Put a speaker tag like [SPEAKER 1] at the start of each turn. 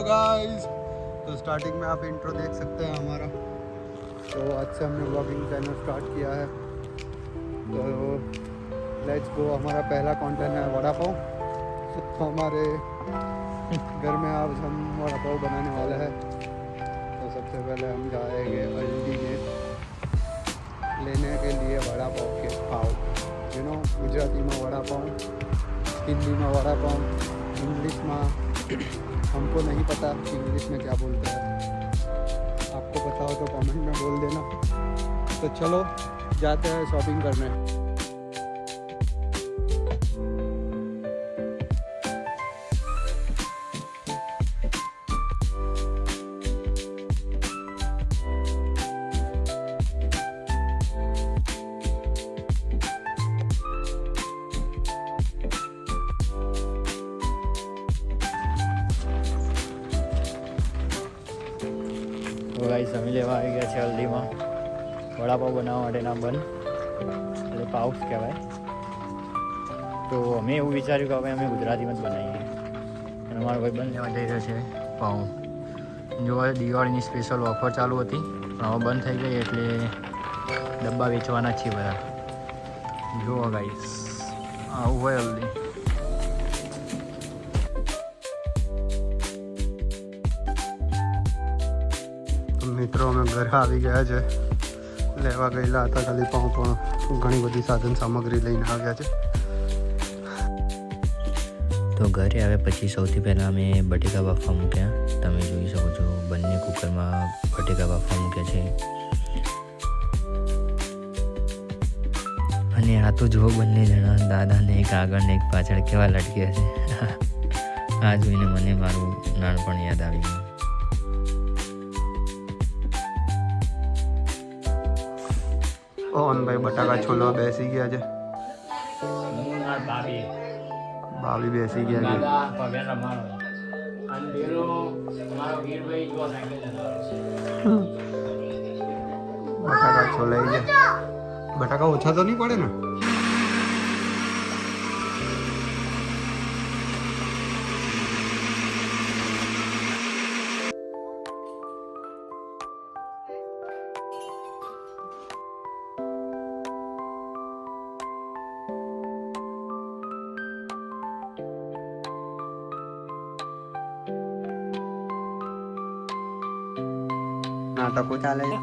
[SPEAKER 1] Guys, तो starting में आप इंट्रो देख सकते हैं हमारा। तो आज से हमने ब्लॉगिंग चैनल स्टार्ट किया है। तो लेट्स गो। हमारा पहला कंटेंट है वड़ा पाव। तो हमारे घर में आज हम वड़ा पाव बनाने वाले हैं। तो सबसे पहले हम जाएंगे हल्दी में लेने के लिए वड़ा पाव के पाव। गुजराती में वड़ा पाव, हिंदी में वड़ा पाव, इंग्लिश में हमको नहीं पता इंग्लिश में क्या बोलते हैं। आपको पता हो तो कमेंट में बोल देना। तो चलो जाते हैं शॉपिंग करने।
[SPEAKER 2] તો ગાઈસ અમે લેવા આવી ગયા છે હલ્દીમાં વડાપાવ બનાવવા માટેના બન, એટલે પાઉસ કહેવાય. તો અમે એવું વિચાર્યું કે હવે અમે ગુજરાતીમાં જ બનાવીએ, અને અમારો ભાઈ બન લેવા જઈ રહ્યો છે પાઉં. જોવા દિવાળીની સ્પેશિયલ ઓફર ચાલુ હતી, પણ હવે બંધ થઈ ગઈ, એટલે ડબ્બા વેચવાના જ છીએ બધા. જુઓ ગાઈસ, આવું હોય હલ્દી.
[SPEAKER 1] મિત્રો અમે ઘરે આવી ગયા છે. લેવા ગયેલા હતા ખાલી પાઉં, પણ ઘણી બધી સાધન સામગ્રી લઈને આવ્યા છે.
[SPEAKER 2] તો ઘરે આવ્યા પછી સૌથી પહેલાં અમે બટેકા બાફવા મૂક્યા. તમે જોઈ શકો છો, બંને કુકરમાં બટેકા બાફવા મૂક્યા છે. અને આ તો જુઓ, બંને જણા દાદાને એક આગળ ને એક પાછળ કેવા લટક્યા છે. આ જોઈને મને મારું નાનપણ યાદ આવી ગયું.
[SPEAKER 1] ઓનભાઈ બટાકા છોલવા બેસી ગયા છે. ભાભી બેસી ગયા છે. બટાકા છોલાઈ ગયા. બટાકા ઓછા તો નહીં પડે ને? નાટકો ચાલે છે.